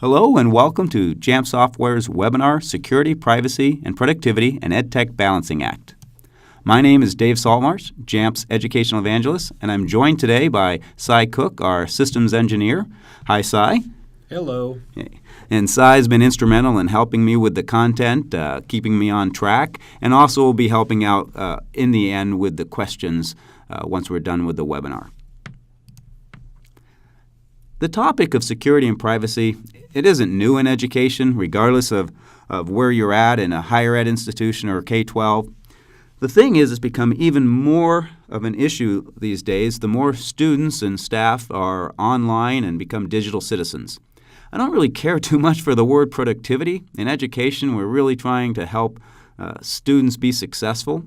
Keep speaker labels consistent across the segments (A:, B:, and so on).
A: Hello and welcome to Jamf Software's webinar, Security, Privacy, and Productivity and EdTech Balancing Act. My name is Dave Saltmarsh, Jamf's Educational Evangelist, and I'm joined today by Cy Cook, our Systems Engineer. Hi, Cy.
B: Hello.
A: And Cy's been instrumental in helping me with the content, keeping me on track, and also will be helping out in the end with the questions once we're done with the webinar. The topic of security and privacy, it isn't new in education, regardless of where you're at in a higher ed institution or K-12. The thing is, it's become even more of an issue these days the more students and staff are online and become digital citizens. I don't really care too much for the word productivity. In education, we're really trying to help students be successful.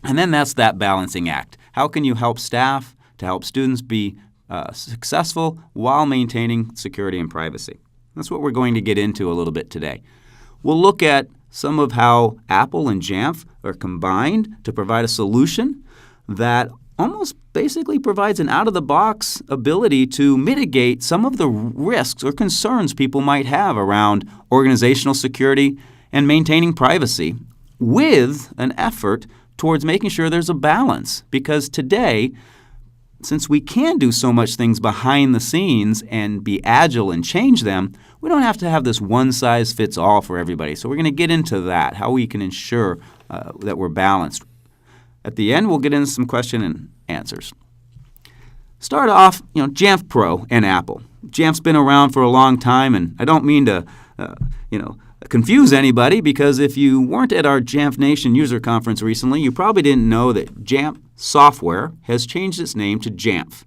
A: And then that's that balancing act. How can you help staff to help students be successful while maintaining security and privacy? That's what we're going to get into a little bit today. We'll look at some of how Apple and Jamf are combined to provide a solution that almost basically provides an out-of-the-box ability to mitigate some of the risks or concerns people might have around organizational security and maintaining privacy with an effort towards making sure there's a balance. Because today, since we can do so much things behind the scenes and be agile and change them, we don't have to have this one-size-fits-all for everybody. So we're going to get into that, how we can ensure that we're balanced. At the end, we'll get into some question and answers. Start off, Jamf Pro and Apple. Jamf's been around for a long time, and I don't mean to, confuse anybody, because if you weren't at our Jamf Nation user conference recently, you probably didn't know that Jamf Software has changed its name to Jamf.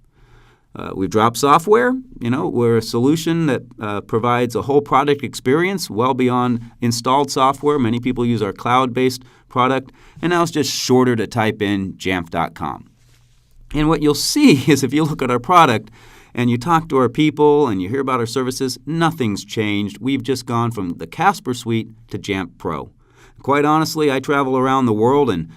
A: We've dropped software. We're a solution that provides a whole product experience well beyond installed software. Many people use our cloud-based product, and now it's just shorter to type in jamf.com. And what you'll see is if you look at our product and you talk to our people and you hear about our services, nothing's changed. We've just gone from the Casper suite to Jamf Pro. Quite honestly, I travel around the world and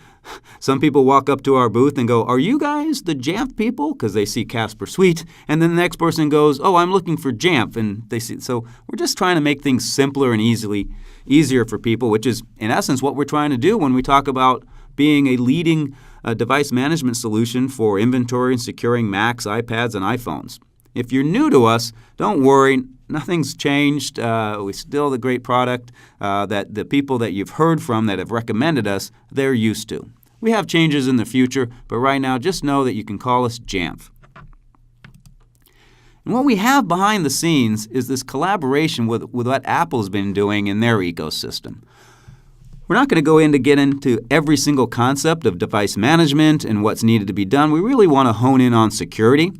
A: some people walk up to our booth and go, "Are you guys the Jamf people?" Because they see Casper Suite. And then the next person goes, "Oh, I'm looking for Jamf." And they see. So we're just trying to make things simpler and easier for people, which is, in essence, what we're trying to do when we talk about being a leading device management solution for inventory and securing Macs, iPads, and iPhones. If you're new to us, don't worry. Nothing's changed. We still the great product that the people that you've heard from that have recommended us, they're used to. We have changes in the future, but right now just know that you can call us Jamf. And what we have behind the scenes is this collaboration with what Apple's been doing in their ecosystem. We're not going to get into every single concept of device management and what's needed to be done. We really want to hone in on security.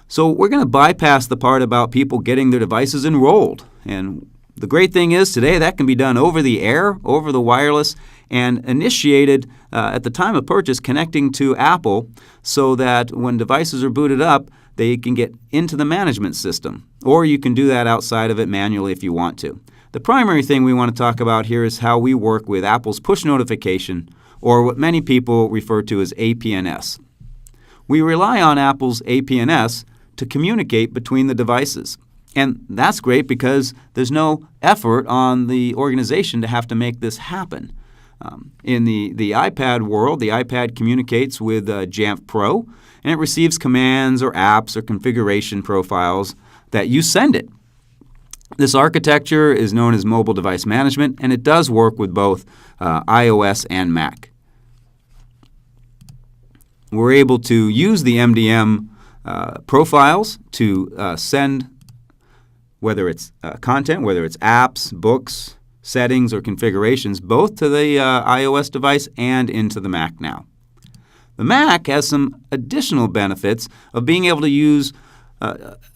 A: So we're going to bypass the part about people getting their devices enrolled. And the great thing is today that can be done over the air, over the wireless, and initiated at the time of purchase connecting to Apple so that when devices are booted up, they can get into the management system. Or you can do that outside of it manually if you want to. The primary thing we want to talk about here is how we work with Apple's push notification, or what many people refer to as APNS. We rely on Apple's APNS to communicate between the devices. And that's great because there's no effort on the organization to have to make this happen. In the iPad world, the iPad communicates with Jamf Pro, and it receives commands or apps or configuration profiles that you send it. This architecture is known as mobile device management, and it does work with both iOS and Mac. We're able to use the MDM profiles to send, whether it's content, whether it's apps, books, settings, or configurations, both to the iOS device and into the Mac now. The Mac has some additional benefits of being able to use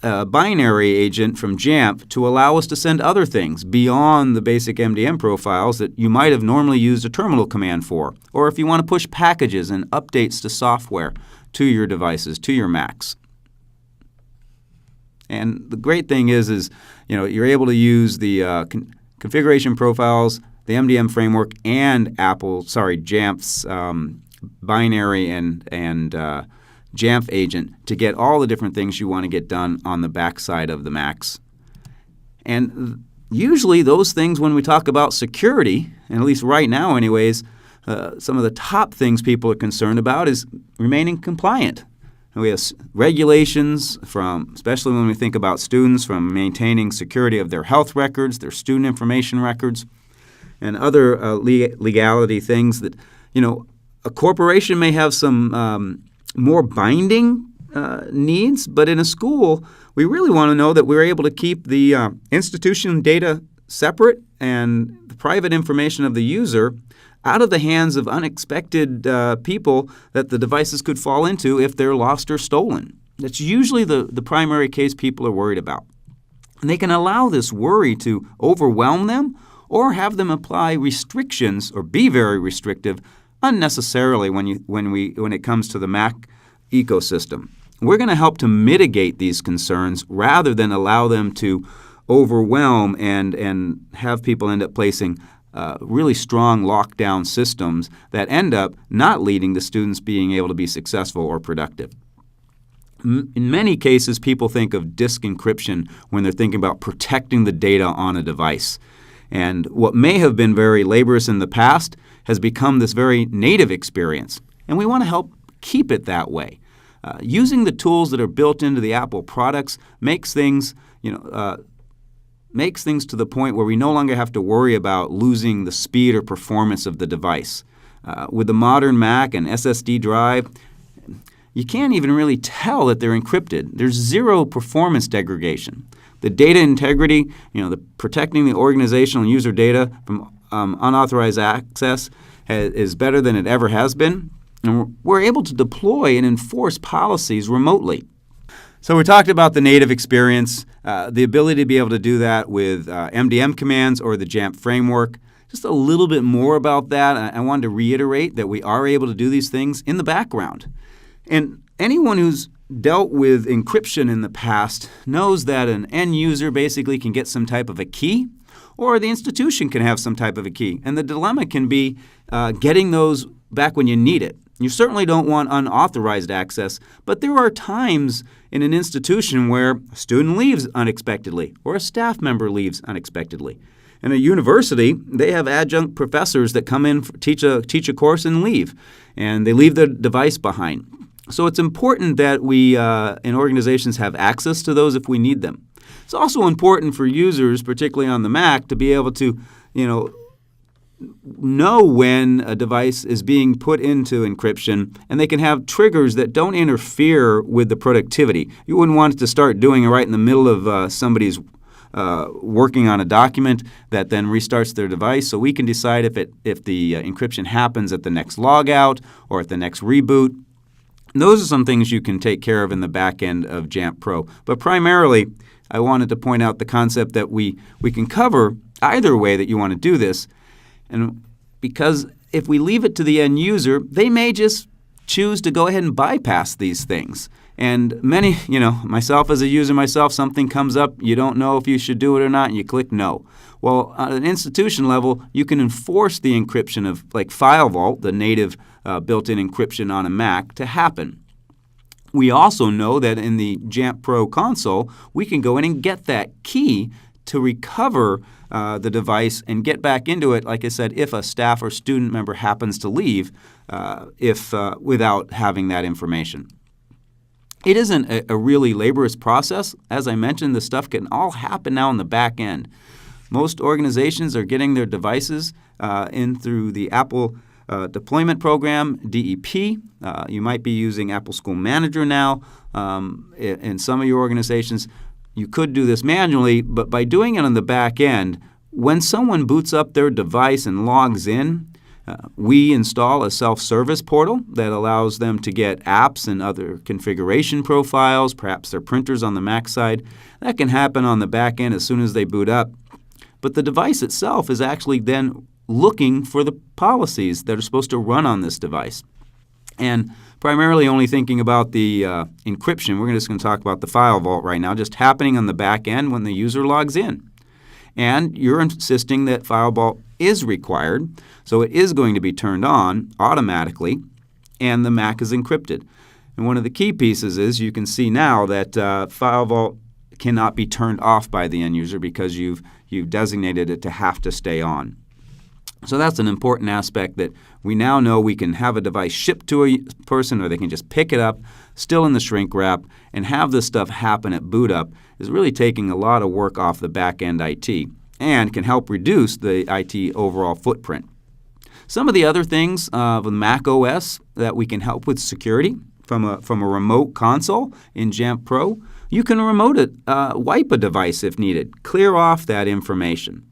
A: a binary agent from Jamf to allow us to send other things beyond the basic MDM profiles that you might have normally used a terminal command for, or if you want to push packages and updates to software to your devices, to your Macs. And the great thing is you're able to use the configuration profiles, the MDM framework, and Jamf's binary and Jamf agent to get all the different things you want to get done on the backside of the Macs. And usually those things, when we talk about security, and at least right now anyways, some of the top things people are concerned about is remaining compliant. And we have regulations from, especially when we think about students, from maintaining security of their health records, their student information records, and other legality things that, a corporation may have some more binding needs, but in a school, we really want to know that we're able to keep the institution data separate and the private information of the user out of the hands of unexpected people that the devices could fall into if they're lost or stolen. That's usually the primary case people are worried about. And they can allow this worry to overwhelm them or have them apply restrictions or be very restrictive unnecessarily when it comes to the Mac ecosystem. We're going to help to mitigate these concerns rather than allow them to overwhelm and have people end up placing really strong lockdown systems that end up not leading to students being able to be successful or productive. In many cases, people think of disk encryption when they're thinking about protecting the data on a device. And what may have been very laborious in the past has become this very native experience. And we want to help keep it that way. Using the tools that are built into the Apple products makes things, makes things to the point where we no longer have to worry about losing the speed or performance of the device. With the modern Mac and SSD drive, you can't even really tell that they're encrypted. There's zero performance degradation. The data integrity, protecting the organizational and user data from unauthorized access is better than it ever has been. And we're able to deploy and enforce policies remotely. So we talked about the native experience, the ability to be able to do that with MDM commands or the Jamf framework. Just a little bit more about that. I wanted to reiterate that we are able to do these things in the background. And anyone who's dealt with encryption in the past knows that an end user basically can get some type of a key, or the institution can have some type of a key. And the dilemma can be getting those back when you need it. You certainly don't want unauthorized access, but there are times in an institution where a student leaves unexpectedly or a staff member leaves unexpectedly. In a university, they have adjunct professors that come in, teach a course and leave, and they leave their device behind. So it's important that we in organizations have access to those if we need them. It's also important for users, particularly on the Mac, to be able to, know when a device is being put into encryption, and they can have triggers that don't interfere with the productivity. You wouldn't want it to start doing it right in the middle of somebody's working on a document that then restarts their device. So we can decide if the encryption happens at the next logout or at the next reboot. And those are some things you can take care of in the back end of Jamf Pro. But primarily, I wanted to point out the concept that we can cover either way that you want to do this. And because if we leave it to the end user, they may just choose to go ahead and bypass these things. And many, myself as a user myself, something comes up, you don't know if you should do it or not, and you click no. Well, on an institution level, you can enforce the encryption of like FileVault, the native built-in encryption on a Mac, to happen. We also know that in the Jamf Pro console, we can go in and get that key to recover the device and get back into it, like I said, if a staff or student member happens to leave without having that information. It isn't a really laborious process. As I mentioned, this stuff can all happen now on the back end. Most organizations are getting their devices in through the Apple Deployment Program, DEP. You might be using Apple School Manager now. In some of your organizations, you could do this manually, but by doing it on the back end, when someone boots up their device and logs in, we install a self-service portal that allows them to get apps and other configuration profiles, perhaps their printers on the Mac side. That can happen on the back end as soon as they boot up. But the device itself is actually then looking for the policies that are supposed to run on this device. And primarily only thinking about the encryption, we're just going to talk about the FileVault right now, just happening on the back end when the user logs in. And you're insisting that FileVault is required, so it is going to be turned on automatically, and the Mac is encrypted. And one of the key pieces is you can see now that FileVault cannot be turned off by the end user because you've designated it to have to stay on. So that's an important aspect, that we now know we can have a device shipped to a person, or they can just pick it up, still in the shrink wrap, and have this stuff happen at boot up is really taking a lot of work off the back-end IT and can help reduce the IT overall footprint. Some of the other things with macOS that we can help with security from a remote console in Jamf Pro, you can wipe a device if needed, clear off that information.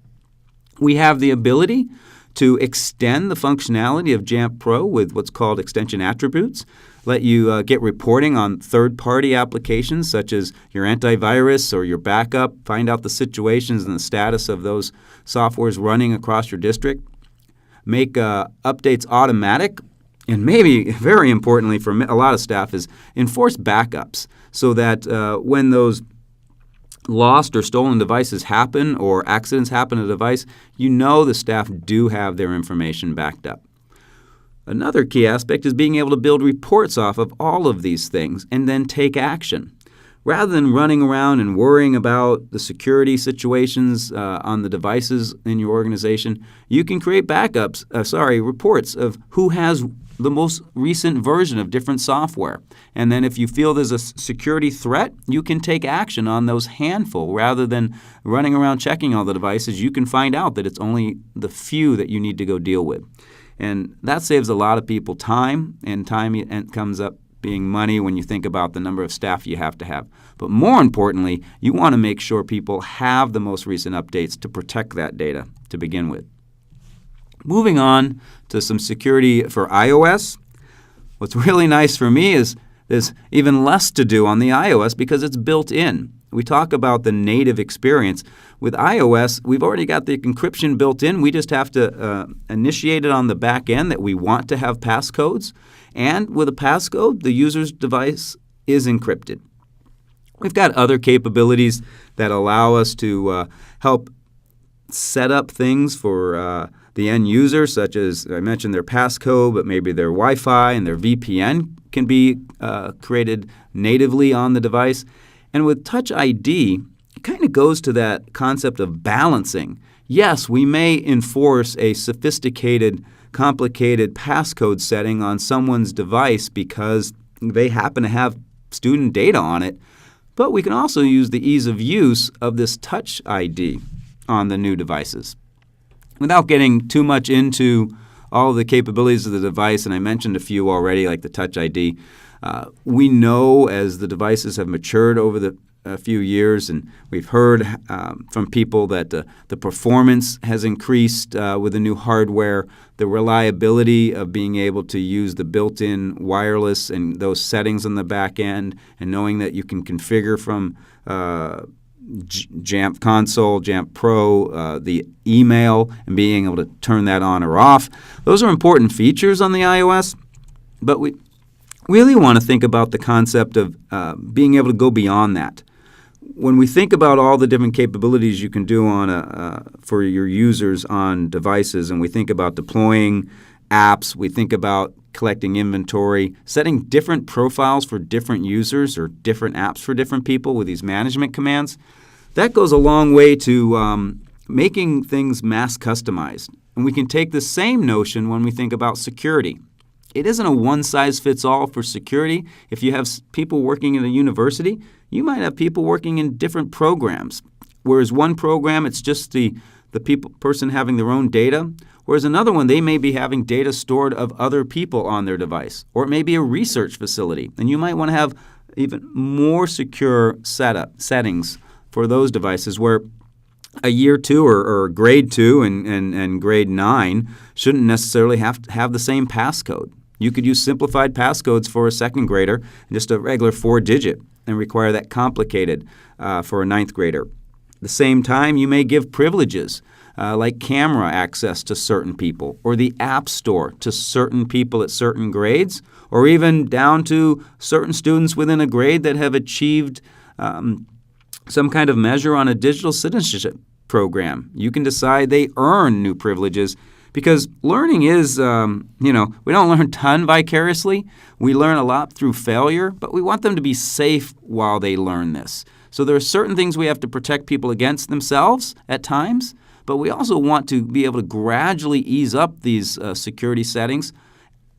A: We have the ability to extend the functionality of Jamf Pro with what's called extension attributes, let you get reporting on third-party applications such as your antivirus or your backup, find out the situations and the status of those softwares running across your district, make updates automatic, and maybe very importantly for a lot of staff is enforce backups so that when those lost or stolen devices happen or accidents happen to a device, you know the staff do have their information backed up. Another key aspect is being able to build reports off of all of these things and then take action. Rather than running around and worrying about the security situations on the devices in your organization, you can create reports of who has the most recent version of different software. And then if you feel there's a security threat, you can take action on those handful. Rather than running around checking all the devices, you can find out that it's only the few that you need to go deal with. And that saves a lot of people time, and time comes up being money when you think about the number of staff you have to have. But more importantly, you want to make sure people have the most recent updates to protect that data to begin with. Moving on to some security for iOS. What's really nice for me is there's even less to do on the iOS because it's built in. We talk about the native experience. With iOS, we've already got the encryption built in. We just have to initiate it on the back end that we want to have passcodes. And with a passcode, the user's device is encrypted. We've got other capabilities that allow us to help set up things for the end user, such as I mentioned their passcode, but maybe their Wi-Fi and their VPN can be created natively on the device. And with Touch ID, it kind of goes to that concept of balancing. Yes, we may enforce a sophisticated, complicated passcode setting on someone's device because they happen to have student data on it, but we can also use the ease of use of this Touch ID on the new devices. Without getting too much into all of the capabilities of the device, and I mentioned a few already, like the Touch ID, we know as the devices have matured over a few years, and we've heard from people that the performance has increased with the new hardware, the reliability of being able to use the built-in wireless and those settings on the back end, and knowing that you can configure from Jamf Console, Jamf Pro, the email, and being able to turn that on or off. Those are important features on the iOS, but we really want to think about the concept of being able to go beyond that. When we think about all the different capabilities you can do on for your users on devices, and we think about deploying apps, we think about collecting inventory, setting different profiles for different users or different apps for different people with these management commands, that goes a long way to making things mass customized. And we can take the same notion when we think about security. It isn't a one-size-fits-all for security. If you have people working in a university, you might have people working in different programs. Whereas one program, it's just the person having their own data. Whereas another one, they may be having data stored of other people on their device. Or it may be a research facility. And you might want to have even more secure settings for those devices where a year 2 or grade 2 and grade 9 shouldn't necessarily have to have the same passcode. You could use simplified passcodes for a second grader and just a regular 4-digit and require that complicated for a 9th grader. At the same time, you may give privileges like camera access to certain people or the App Store to certain people at certain grades, or even down to certain students within a grade that have achieved some kind of measure on a digital citizenship program. You can decide they earn new privileges because learning is, we don't learn a ton vicariously. We learn a lot through failure, but we want them to be safe while they learn this. So there are certain things we have to protect people against themselves at times, but we also want to be able to gradually ease up these security settings.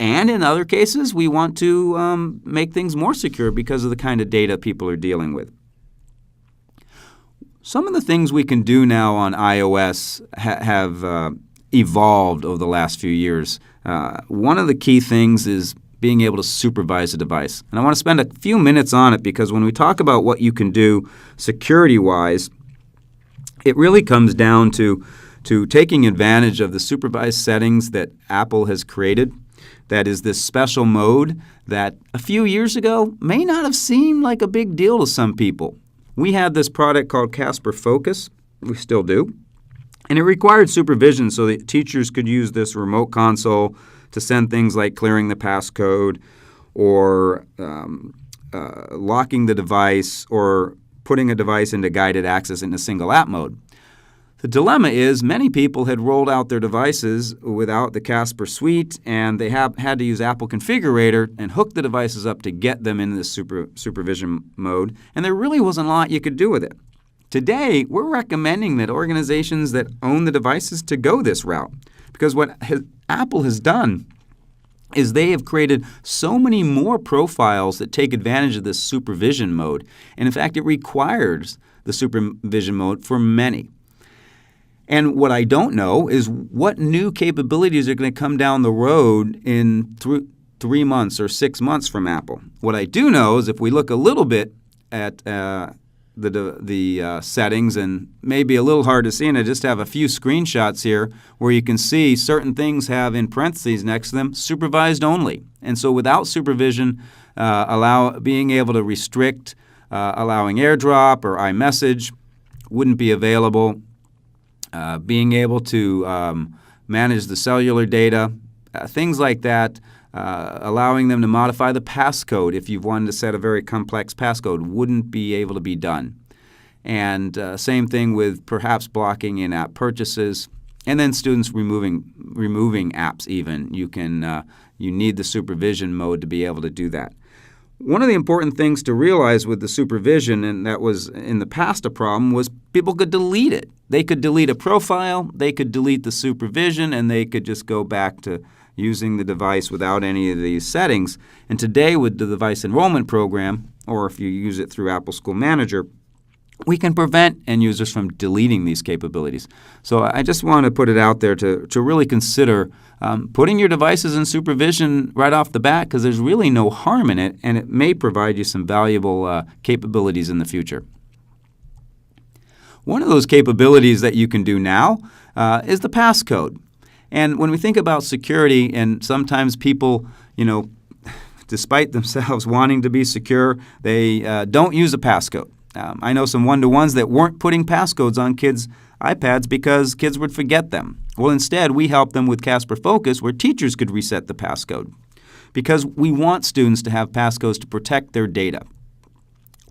A: And in other cases, we want to make things more secure because of the kind of data people are dealing with. Some of the things we can do now on iOS have evolved over the last few years. One of the key things is being able to supervise a device. And I want to spend a few minutes on it because when we talk about what you can do security-wise, it really comes down to taking advantage of the supervised settings that Apple has created. That is this special mode that a few years ago may not have seemed like a big deal to some people. We had this product called Casper Focus. We still do. And it required supervision so that teachers could use this remote console to send things like clearing the passcode or locking the device or putting a device into guided access in a single app mode. The dilemma is many people had rolled out their devices without the Casper suite, and they had to use Apple Configurator and hook the devices up to get them into this supervision mode, and there really wasn't a lot you could do with it. Today, we're recommending that organizations that own the devices to go this route, because what Apple has done is they have created so many more profiles that take advantage of this supervision mode, and in fact, it requires the supervision mode for many. And what I don't know is what new capabilities are going to come down the road in 3 months or 6 months from Apple. What I do know is if we look a little bit at the settings, and maybe a little hard to see, and I just have a few screenshots here where you can see certain things have in parentheses next to them supervised only. And so without supervision, being able to restrict allowing AirDrop or iMessage wouldn't be available. Being able to manage the cellular data, things like that, allowing them to modify the passcode if you've wanted to set a very complex passcode wouldn't be able to be done. And same thing with perhaps blocking in-app purchases, and then students removing apps even. You need the supervision mode to be able to do that. One of the important things to realize with the supervision, and that was in the past a problem, was people could delete it. They could delete a profile, they could delete the supervision, and they could just go back to using the device without any of these settings. And today with the device enrollment program, or if you use it through Apple School Manager, we can prevent end users from deleting these capabilities. So I just want to put it out there to really consider putting your devices in supervision right off the bat, because there's really no harm in it, and it may provide you some valuable capabilities in the future. One of those capabilities that you can do now is the passcode. And when we think about security, and sometimes people, despite themselves wanting to be secure, they don't use a passcode. I know some one-to-ones that weren't putting passcodes on kids' iPads because kids would forget them. Well, instead, we helped them with Casper Focus, where teachers could reset the passcode, because we want students to have passcodes to protect their data.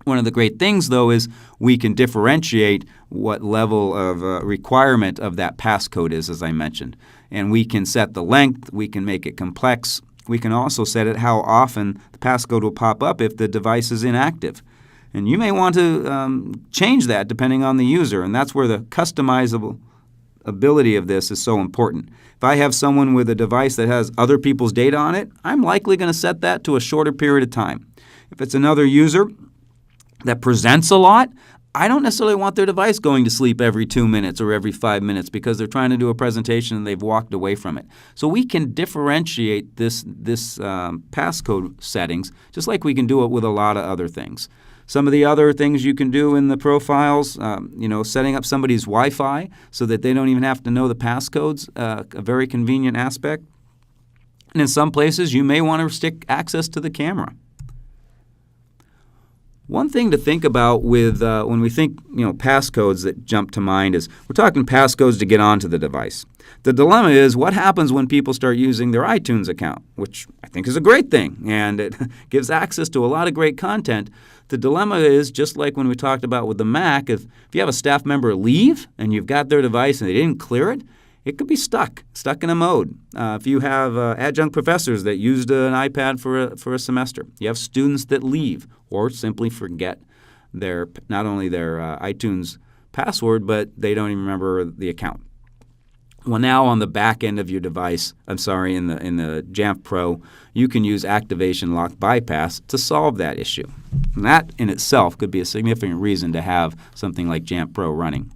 A: One of the great things, though, is we can differentiate what level of requirement of that passcode is, as I mentioned. And we can set the length, we can make it complex. We can also set it how often the passcode will pop up if the device is inactive. And you may want to change that depending on the user, and that's where the customizable ability of this is so important. If I have someone with a device that has other people's data on it, I'm likely going to set that to a shorter period of time. If it's another user that presents a lot, I don't necessarily want their device going to sleep every 2 minutes or every 5 minutes because they're trying to do a presentation and they've walked away from it. So we can differentiate this passcode settings just like we can do it with a lot of other things. Some of the other things you can do in the profiles, setting up somebody's Wi-Fi so that they don't even have to know the passcodes, a very convenient aspect. And in some places, you may want to restrict access to the camera. One thing to think about with when we think, passcodes that jump to mind is we're talking passcodes to get onto the device. The dilemma is what happens when people start using their iTunes account, which I think is a great thing, and it gives access to a lot of great content. The dilemma is, just like when we talked about with the Mac, if you have a staff member leave and you've got their device and they didn't clear it, it could be stuck in a mode. If you have adjunct professors that used an iPad for a semester, you have students that leave or simply forget not only their iTunes password, but they don't even remember the account. Well, now on the back end of your device, in the Jamf Pro, you can use activation lock bypass to solve that issue. And that in itself could be a significant reason to have something like Jamf Pro running.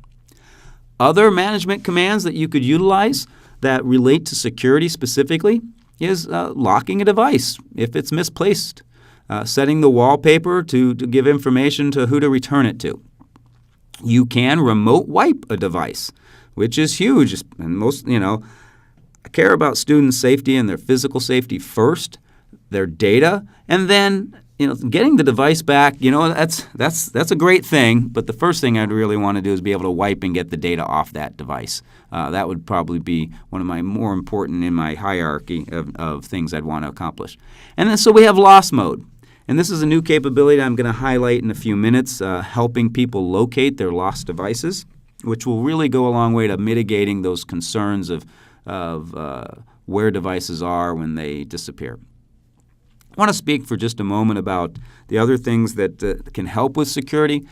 A: Other management commands that you could utilize that relate to security specifically is locking a device if it's misplaced, setting the wallpaper to give information to who to return it to. You can remote wipe a device, which is huge. And most, I care about student safety and their physical safety first, their data, and then, getting the device back, that's a great thing. But the first thing I'd really want to do is be able to wipe and get the data off that device. That would probably be one of my more important in my hierarchy of things I'd want to accomplish. And then so we have loss mode. And this is a new capability I'm going to highlight in a few minutes, helping people locate their lost devices, which will really go a long way to mitigating those concerns of where devices are when they disappear. I want to speak for just a moment about the other things that can help with security.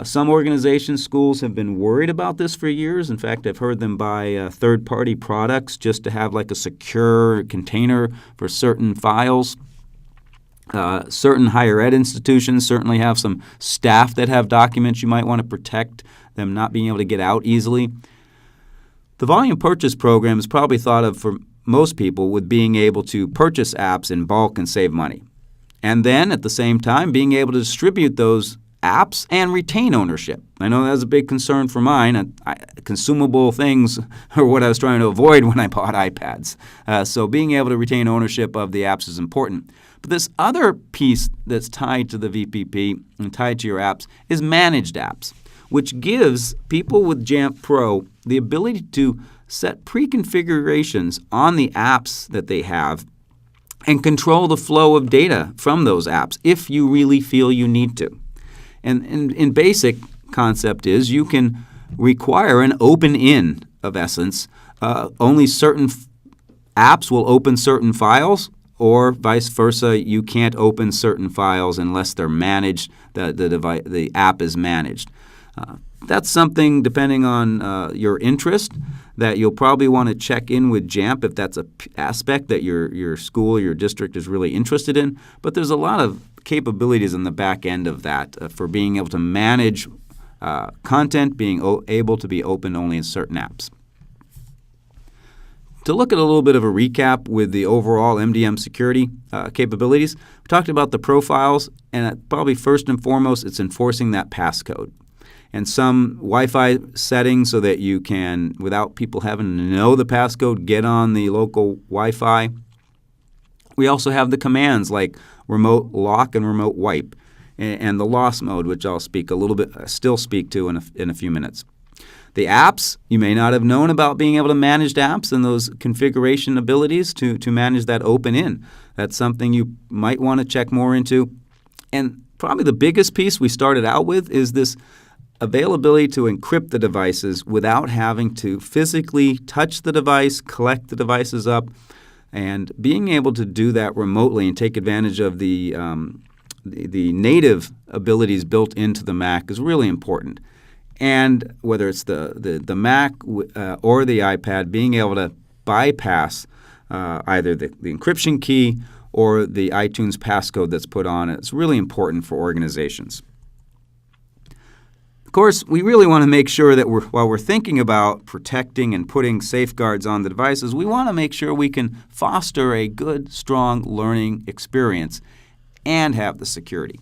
A: Some organizations, schools, have been worried about this for years. In fact, I've heard them buy third-party products just to have like a secure container for certain files. Certain higher ed institutions certainly have some staff that have documents you might want to protect them not being able to get out easily. The volume purchase program is probably thought of for most people with being able to purchase apps in bulk and save money. And then at the same time being able to distribute those apps and retain ownership. I know that was a big concern for mine. Consumable things are what I was trying to avoid when I bought iPads. So being able to retain ownership of the apps is important. But this other piece that's tied to the VPP and tied to your apps is managed apps, which gives people with Jamf Pro the ability to set pre-configurations on the apps that they have and control the flow of data from those apps if you really feel you need to. And in basic concept is you can require an open-in, of essence. Only certain apps will open certain files, or vice versa, you can't open certain files unless they're managed, the app is managed. That's something, depending on your interest, that you'll probably want to check in with Jamf if that's an aspect that your school, your district is really interested in. But there's a lot of capabilities in the back end of that for being able to manage content, being able to be open only in certain apps. To look at a little bit of a recap with the overall MDM security capabilities, we talked about the profiles, and probably first and foremost, it's enforcing that passcode. And some Wi-Fi settings so that you can, without people having to know the passcode, get on the local Wi-Fi. We also have the commands like remote lock and remote wipe, and the loss mode, which I'll still speak to in a few minutes. The apps, you may not have known about being able to manage apps and those configuration abilities to manage that open-in. That's something you might want to check more into. And probably the biggest piece we started out with is this availability to encrypt the devices without having to physically touch the device, collect the devices up, and being able to do that remotely and take advantage of the native abilities built into the Mac is really important. And whether it's the Mac or the iPad, being able to bypass either the encryption key or the iTunes passcode that's put on it is really important for organizations. Of course, we really want to make sure that while we're thinking about protecting and putting safeguards on the devices, we want to make sure we can foster a good, strong learning experience and have the security.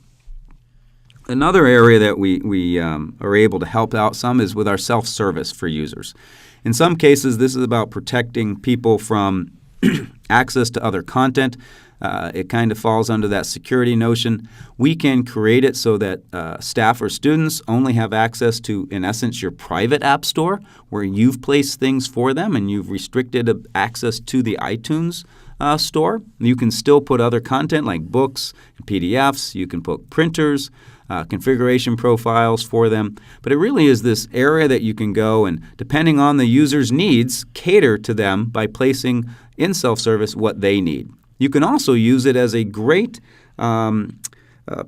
A: Another area that we are able to help out some is with our self-service for users. In some cases, this is about protecting people from access to other content. It kind of falls under that security notion. We can create it so that staff or students only have access to, in essence, your private app store where you've placed things for them and you've restricted access to the iTunes store. You can still put other content like books and PDFs. You can put printers, configuration profiles for them. But it really is this area that you can go and, depending on the user's needs, cater to them by placing in self-service what they need. You can also use it as a great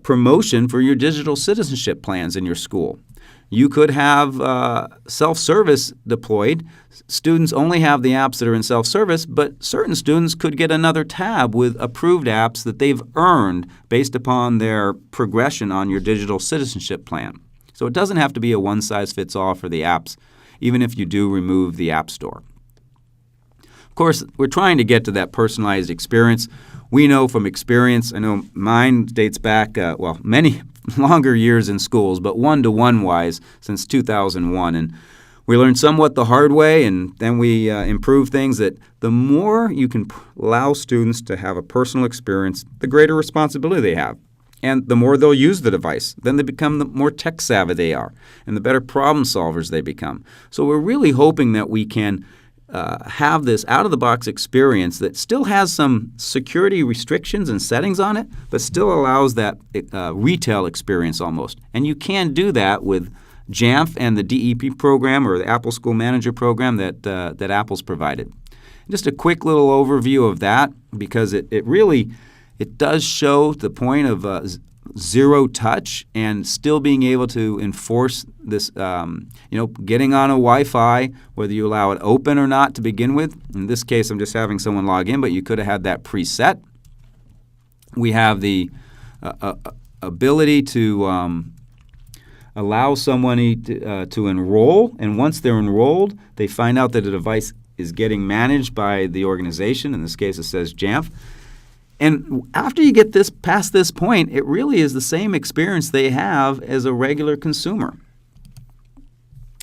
A: promotion for your digital citizenship plans in your school. You could have self-service deployed. Students only have the apps that are in self-service, but certain students could get another tab with approved apps that they've earned based upon their progression on your digital citizenship plan. So it doesn't have to be a one-size-fits-all for the apps, even if you do remove the App Store. Of course, we're trying to get to that personalized experience. We know from experience, I know mine dates back, many longer years in schools, but one-to-one wise since 2001. And we learned somewhat the hard way, and then we improved things that the more you can allow students to have a personal experience, the greater responsibility they have. And the more they'll use the device, then they become the more tech savvy they are, and the better problem solvers they become. So we're really hoping that we can have this out-of-the-box experience that still has some security restrictions and settings on it, but still allows that retail experience almost. And you can do that with Jamf and the DEP program or the Apple School Manager program that Apple's provided. Just a quick little overview of that, because it really does show the point of zero touch and still being able to enforce this, getting on a Wi-Fi, whether you allow it open or not to begin with. In this case, I'm just having someone log in, but you could have had that preset. We have the ability to allow someone to enroll, and once they're enrolled, they find out that the device is getting managed by the organization. In this case, it says Jamf. And after you get past this point, it really is the same experience they have as a regular consumer.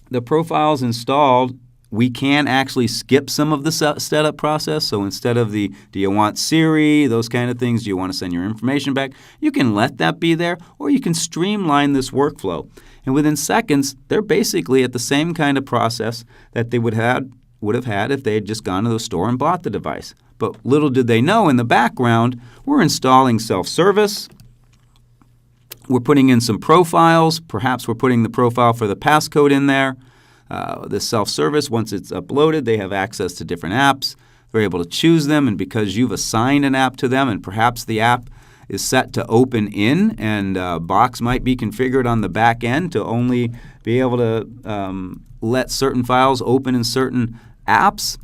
A: The profile's installed. We can actually skip some of the setup process. So instead of do you want Siri, those kind of things, do you want to send your information back, you can let that be there, or you can streamline this workflow. And within seconds, they're basically at the same kind of process that they would have had if they had just gone to the store and bought the device. But little did they know, in the background, we're installing self-service. We're putting in some profiles. Perhaps we're putting the profile for the passcode in there. The self-service, once it's uploaded, they have access to different apps. They're able to choose them, and because you've assigned an app to them, and perhaps the app is set to open in, and a box might be configured on the back end to only be able to let certain files open in certain apps,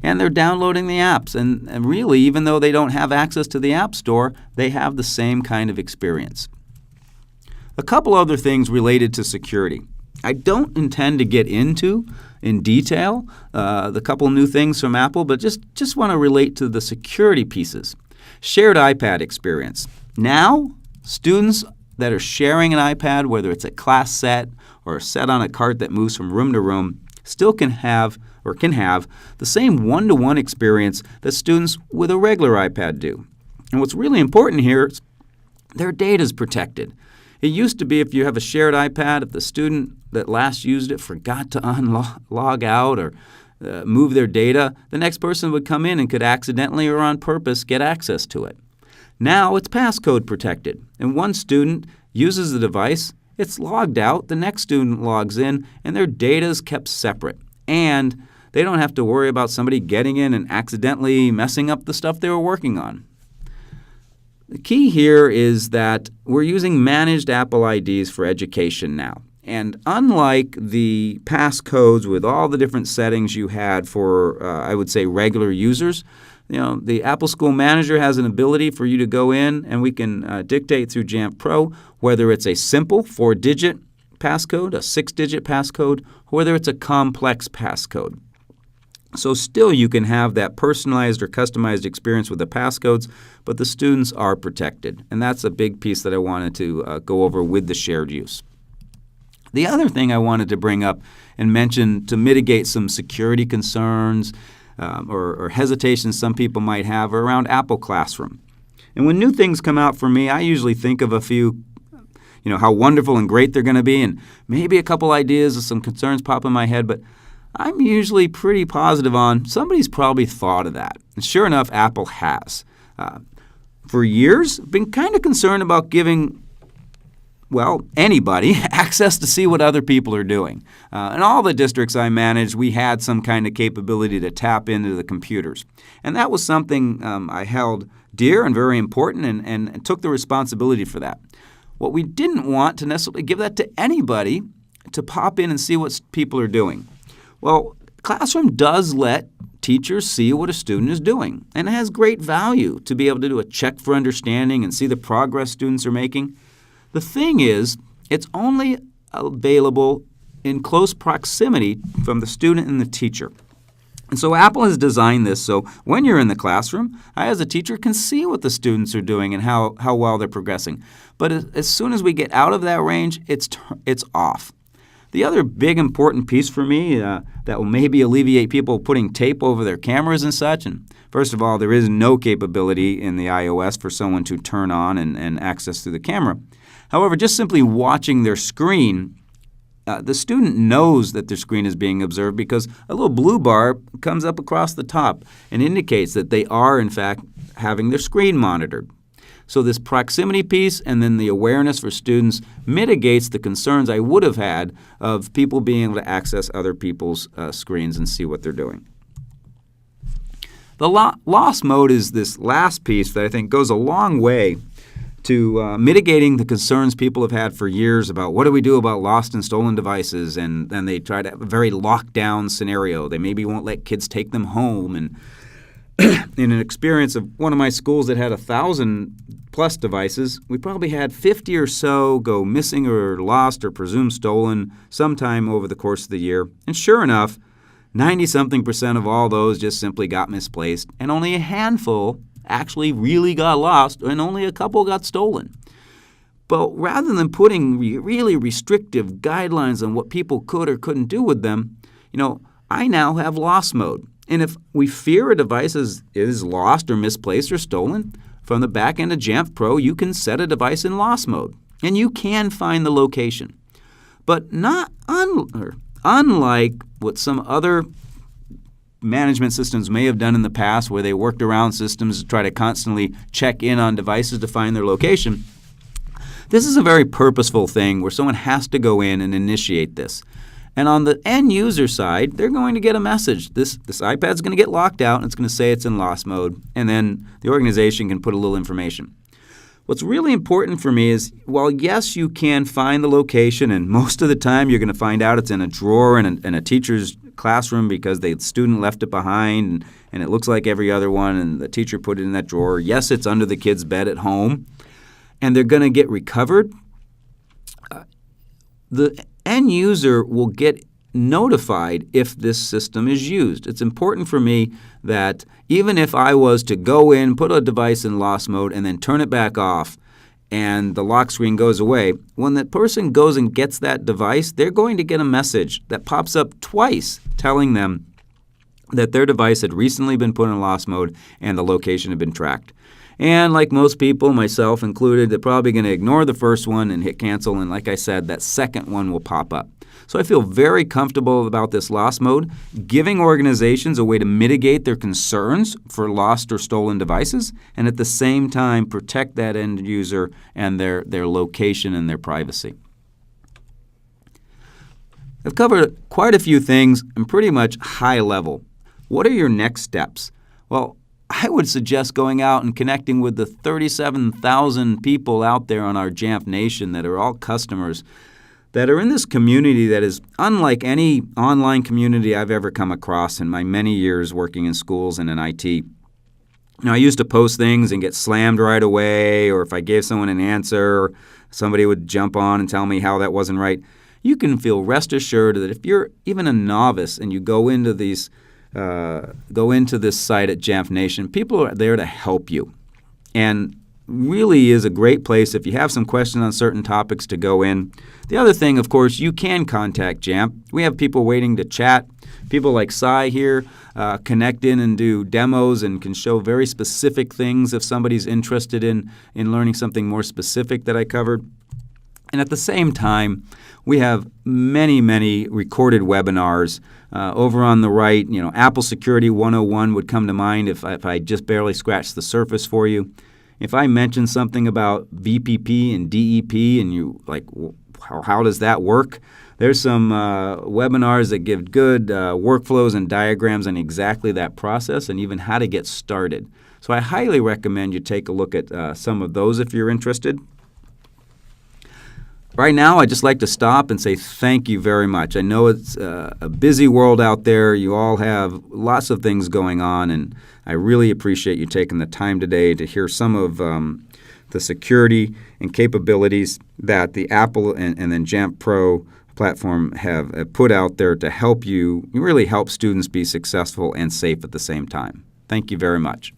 A: and they're downloading the apps. And really, even though they don't have access to the App Store, they have the same kind of experience. A couple other things related to security. I don't intend to get into in detail the couple new things from Apple, but just want to relate to the security pieces. Shared iPad experience. Now, students that are sharing an iPad, whether it's a class set or a set on a cart that moves from room to room, still can have the same one-to-one experience that students with a regular iPad do. And what's really important here is their data is protected. It used to be if you have a shared iPad, if the student that last used it forgot to log out or move their data, the next person would come in and could accidentally or on purpose get access to it. Now it's passcode protected, and one student uses the device, it's logged out, the next student logs in, and their data is kept separate. And they don't have to worry about somebody getting in and accidentally messing up the stuff they were working on. The key here is that we're using managed Apple IDs for education now. And unlike the passcodes with all the different settings you had for, I would say, regular users, the Apple School Manager has an ability for you to go in, and we can dictate through Jamf Pro whether it's a simple 4-digit passcode, a 6-digit passcode, or whether it's a complex passcode. So still you can have that personalized or customized experience with the passcodes, but the students are protected. And that's a big piece that I wanted to go over with the shared use. The other thing I wanted to bring up and mention to mitigate some security concerns or hesitations some people might have are around Apple Classroom. And when new things come out for me, I usually think of a few, how wonderful and great they're going to be, and maybe a couple ideas or some concerns pop in my head, but I'm usually pretty positive on somebody's probably thought of that. And sure enough, Apple has. For years, been kind of concerned about giving anybody access to see what other people are doing. In all the districts I managed, we had some kind of capability to tap into the computers. And that was something I held dear and very important and took the responsibility for that. What we didn't want to necessarily give that to anybody to pop in and see what people are doing. Well, Classroom does let teachers see what a student is doing, and it has great value to be able to do a check for understanding and see the progress students are making. The thing is, it's only available in close proximity from the student and the teacher. And so Apple has designed this so when you're in the classroom, I as a teacher can see what the students are doing and how well they're progressing. But as soon as we get out of that range, it's off. The other big important piece for me that will maybe alleviate people putting tape over their cameras and such, and first of all, there is no capability in the iOS for someone to turn on and access through the camera. However, just simply watching their screen, the student knows that their screen is being observed because a little blue bar comes up across the top and indicates that they are, in fact, having their screen monitored. So this proximity piece and then the awareness for students mitigates the concerns I would have had of people being able to access other people's screens and see what they're doing. The loss mode is this last piece that I think goes a long way to mitigating the concerns people have had for years about what do we do about lost and stolen devices, and then they try to have a very locked-down scenario. They maybe won't let kids take them home, and in an experience of one of my schools that had 1,000+ devices, we probably had 50 or so go missing or lost or presumed stolen sometime over the course of the year. And sure enough, 90-something% of all those just simply got misplaced, and only a handful actually really got lost, and only a couple got stolen. But rather than putting really restrictive guidelines on what people could or couldn't do with them, I now have loss mode. And if we fear a device is lost or misplaced or stolen, from the back end of Jamf Pro, you can set a device in loss mode, and you can find the location. But unlike what some other management systems may have done in the past where they worked around systems to try to constantly check in on devices to find their location, this is a very purposeful thing where someone has to go in and initiate this. And on the end user side, they're going to get a message. This iPad's going to get locked out, and it's going to say it's in loss mode, and then the organization can put a little information. What's really important for me is, while yes, you can find the location, and most of the time you're going to find out it's in a drawer in a teacher's classroom because the student left it behind, and it looks like every other one, and the teacher put it in that drawer. Yes, it's under the kid's bed at home, and they're going to get recovered. The end user will get notified if this system is used. It's important for me that even if I was to go in, put a device in loss mode, and then turn it back off, and the lock screen goes away, when that person goes and gets that device, they're going to get a message that pops up twice telling them that their device had recently been put in loss mode and the location had been tracked. And like most people, myself included, they're probably going to ignore the first one and hit cancel, and like I said, that second one will pop up. So I feel very comfortable about this loss mode, giving organizations a way to mitigate their concerns for lost or stolen devices, and at the same time protect that end user and their location and their privacy. I've covered quite a few things and pretty much high level. What are your next steps? Well, I would suggest going out and connecting with the 37,000 people out there on our Jamf Nation that are all customers that are in this community that is unlike any online community I've ever come across in my many years working in schools and in IT. I used to post things and get slammed right away, or if I gave someone an answer, somebody would jump on and tell me how that wasn't right. You can feel rest assured that if you're even a novice and you go into this site at Jamf Nation, people are there to help you. And really is a great place if you have some questions on certain topics to go in. The other thing, of course, you can contact Jamf. We have people waiting to chat. People like Cy here connect in and do demos and can show very specific things if somebody's interested in learning something more specific that I covered. And at the same time, we have many, many recorded webinars. Over on the right, Apple Security 101 would come to mind if I just barely scratched the surface for you. If I mention something about VPP and DEP and you like, how does that work? There's some webinars that give good workflows and diagrams on exactly that process and even how to get started. So I highly recommend you take a look at some of those if you're interested. Right now, I'd just like to stop and say thank you very much. I know it's a busy world out there. You all have lots of things going on, and I really appreciate you taking the time today to hear some of the security and capabilities that the Apple and then Jamf Pro platform have put out there to help you really help students be successful and safe at the same time. Thank you very much.